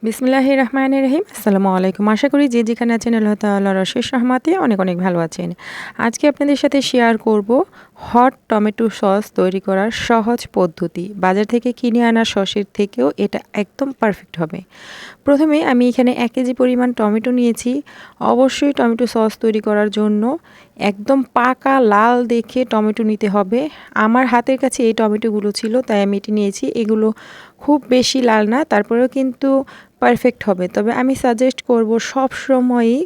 বিসমিল্লাহির রহমানির রহিম। আসসালামু আলাইকুম। আশা করি যে যেখানে আছেন আল্লাহ তাআলার অশেষ রহমতে অনেক অনেক ভালো আছেন। আজকে আপনাদের সাথে শেয়ার করব হট টমেটো সস তৈরি করার সহজ পদ্ধতি। বাজার থেকে কিনে আনা সসের থেকেও এটা একদম পারফেক্ট হবে। প্রথমে আমি এখানে 1 কেজি পরিমাণ টমেটো নিয়েছি। অবশ্যই টমেটো সস তৈরি করার জন্য একদম পাকা লাল দেখে টমেটো নিতে হবে। আমার হাতের কাছে এই টমেটোগুলো ছিল, তাই আমি এটি নিয়েছি। এগুলো খুব বেশি লাল না, তারপরেও কিন্তু পারফেক্ট হবে। তবে আমি সাজেস্ট করব সবসময়ই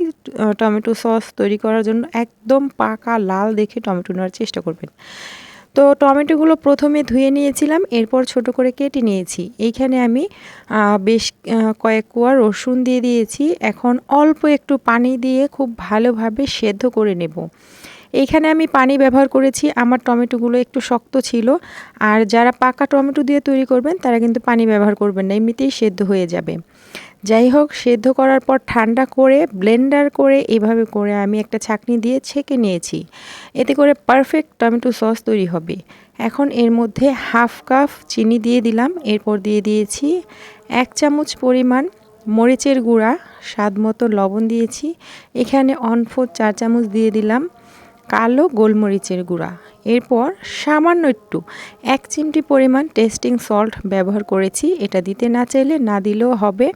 টমেটো সস তৈরি করার জন্য একদম পাকা লাল দেখে টমেটো নেওয়ার চেষ্টা করবেন। তো টমেটোগুলো প্রথমে ধুয়ে নিয়েছিলাম, এরপর ছোট করে কেটে নিয়েছি। এইখানে আমি বেশ কয়েক কোয়া রসুন দিয়ে দিয়েছি। এখন অল্প একটু পানি দিয়ে খুব ভালোভাবে সেদ্ধ করে নেব। এইখানে আমি পানি ব্যবহার করেছি, আমার টমেটোগুলো একটু শক্ত ছিল। আর যারা পাকা টমেটো দিয়ে তৈরি করবেন তারা কিন্তু পানি ব্যবহার করবেন না, এমনিতেই সেদ্ধ হয়ে যাবে। যাই হোক, সেদ্ধ করার পর ঠান্ডা করে ব্লেন্ডার করে এভাবে করে আমি একটা ছাঁকনি দিয়ে ছেঁকে নিয়েছি। এতে করে পারফেক্ট টমেটো সস তৈরি হবে। এখন এর মধ্যে হাফ কাপ চিনি দিয়ে দিলাম। এরপর দিয়ে দিয়েছি 1 চামচ পরিমাণ মরিচের গুঁড়া, স্বাদ মতো লবণ দিয়েছি। এখানে 1/4 চা চামচ দিয়ে দিলাম কালো গোলমরিচের গুঁড়া। এরপর সামান্য একটু 1 চিমটি পরিমাণ টেস্টিং সল্ট ব্যবহার করেছি। এটা দিতে না চাইলে না দিলেও হবে।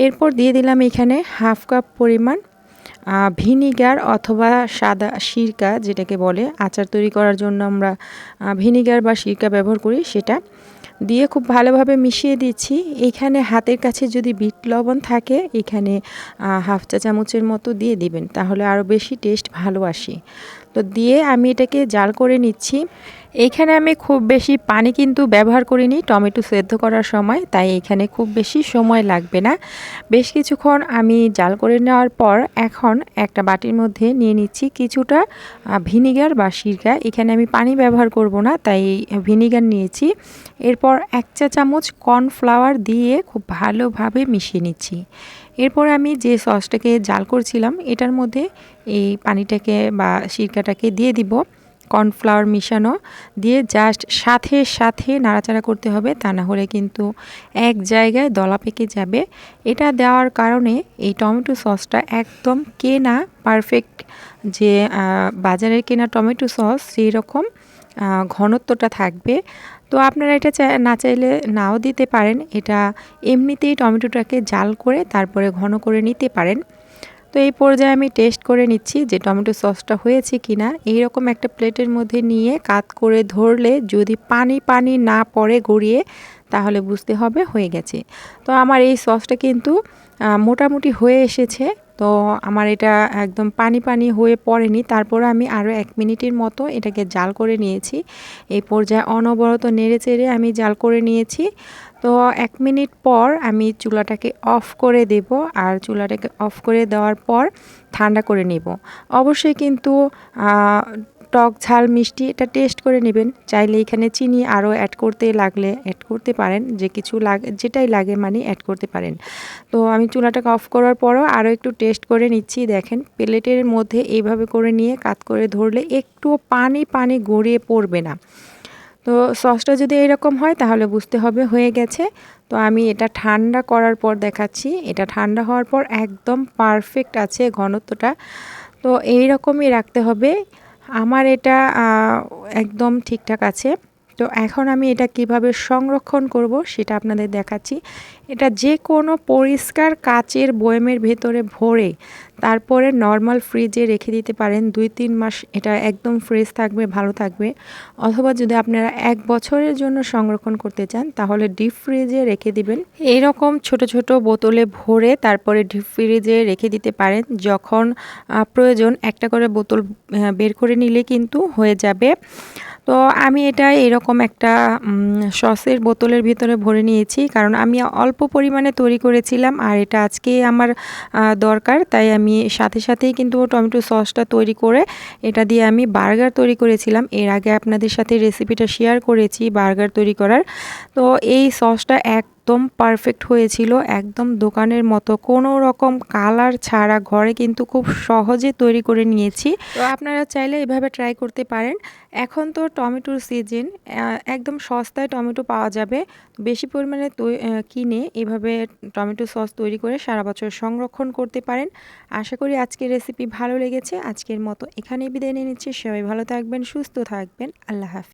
এরপর দিয়ে দিলাম এখানে হাফ কাপ পরিমাণ ভিনিগার অথবা সাদা সিরকা, যেটাকে বলে আচার তৈরি করার জন্য আমরা ভিনিগার বা সিরকা ব্যবহার করি, সেটা দিয়ে খুব ভালোভাবে মিশিয়ে দিচ্ছি। এইখানে হাতের কাছে যদি বিট লবণ থাকে, এখানে হাফ চা চামচের মতো দিয়ে দিবেন, তাহলে আরও বেশি টেস্ট ভালো আসে। তো দিয়ে আমি এটাকে জাল করে নিচ্ছি। এইখানে আমি খুব বেশি পানি কিন্তু ব্যবহার করিনি টমেটো সেদ্ধ করার সময়, তাই এখানে খুব বেশি সময় লাগবে না। বেশ কিছুক্ষণ আমি জাল করে নেওয়ার পর এখন একটা বাটির মধ্যে নিয়ে নিচ্ছি কিছুটা ভিনিগার বা সিরকা। এখানে আমি পানি ব্যবহার করব না, তাই ভিনিগার নিয়েছি। এরপর 1 চা চামচ কর্নফ্লাওয়ার দিয়ে খুব ভালোভাবে মিশিয়ে নিচ্ছি। এরপর আমি যে সসটাকে জাল করছিলাম এটার মধ্যে এই পানিটাকে বা সিরকাটাকে দিয়ে দিব। কর্নফ্লাওয়ার মিশানো দিয়ে জাস্ট সাথে সাথে নাড়াচাড়া করতে হবে, তা না হলে কিন্তু এক জায়গায় দলা পেকে যাবে। এটা দেওয়ার কারণে এই টমেটো সসটা একদম কেনা পারফেক্ট, যে বাজারের কেনা টমেটো সস সেই রকম ঘনত্বটা থাকবে। তো আপনারা এটা না চাইলে নাও দিতে পারেন। এটা এমনিতেই টমেটোটাকে জাল করে তারপরে ঘন করে নিতে পারেন। তো এই পর্যায়ে আমি টেস্ট করে নিচ্ছি যে টমেটো সসটা হয়েছে কিনা। এইরকম একটা প্লেটের মধ্যে নিয়ে কাত করে ধরলে যদি পানি পানি না পড়ে গড়িয়ে, তাহলে বুঝতে হবে হয়ে গেছে। তো আমার এই সসটা কিন্তু মোটামুটি হয়ে এসেছে। তো আমার এটা একদম পানি পানি হয়ে পড়েনি। তারপর আমি আরও 1 মিনিটের মতো এটাকে জাল করে নিয়েছি। এই পর্যায়ে অনবরত নেড়ে চেড়ে আমি জাল করে নিয়েছি। তো 1 মিনিট পর আমি চুলাটাকে অফ করে দেব। আর চুলাটাকে অফ করে দেওয়ার পর ঠান্ডা করে নেব। অবশ্যই কিন্তু টক ঝাল মিষ্টি এটা টেস্ট করে নেবেন। চাইলে এখানে চিনি আরও অ্যাড করতে লাগলে অ্যাড করতে পারেন, যে কিছু লাগে যেটাই লাগে মানে অ্যাড করতে পারেন। তো আমি চুলাটাকে অফ করার পরও আরও একটু টেস্ট করে নিচ্ছি। দেখেন প্লেটের মধ্যে এইভাবে করে নিয়ে কাত করে ধরলে একটুও পানি পানি গড়িয়ে পড়বে না। তো সসটা যদি এরকম হয় তাহলে বুঝতে হবে হয়ে গেছে। তো আমি এটা ঠান্ডা করার পর দেখাচ্ছি। এটা ঠান্ডা হওয়ার পর একদম পারফেক্ট আছে ঘনত্বটা। তো এই রকমই রাখতে হবে। আমার এটা একদম ঠিকঠাক আছে। তো এখন আমি এটা কিভাবে সংরক্ষণ করব সেটা আপনাদের দেখাচ্ছি। এটা যে কোনো পরিষ্কার কাচের বয়ামের ভেতরে ভরে তারপরে নর্মাল ফ্রিজে রেখে দিতে পারেন। 2-3 মাস এটা একদম ফ্রেশ থাকবে, ভালো থাকবে। অথবা যদি আপনারা 1 বছরের জন্য সংরক্ষণ করতে চান তাহলে ডিপ ফ্রিজে রেখে দিবেন। এইরকম ছোট ছোট বোতলে ভরে তারপরে ডিপ ফ্রিজে রেখে দিতে পারেন। যখন প্রয়োজন একটা করে বোতল বের করে নিলে কিন্তু হয়ে যাবে। তো আমি এটা এরকম একটা সসের বোতলের ভিতরে ভরে নিয়েছি, কারণ আমি অল্প পরিমাণে তৈরি করেছিলাম আর এটা আজকে আমার দরকার, তাই আমি সাথে সাথেই কিন্তু টমেটো সসটা তৈরি করে এটা দিয়ে আমি বার্গার তৈরি করেছিলাম। এর আগে আপনাদের সাথে রেসিপিটা শেয়ার করেছি বার্গার তৈরি করার। তো এই সসটা 1 একদম পারফেক্ট হয়েছিল, একদম দোকানের মতো কোনো রকম কালার ছাড়া ঘরে কিন্তু খুব সহজে তৈরি করে নিয়েছি। তো আপনারা চাইলে এভাবে ট্রাই করতে পারেন। এখন তো টমেটোর সিজন, একদম সস্তায় টমেটো পাওয়া যাবে। বেশি পরিমাণে কিনে এভাবে টমেটো সস তৈরি করে সারা বছর সংরক্ষণ করতে পারেন। আশা করি আজকের রেসিপি ভালো লেগেছে। আজকের মতো এখানেই বিদায় নিয়ে নিচ্ছি। সবাই ভালো থাকবেন, সুস্থ থাকবেন। আল্লাহ হাফেজ।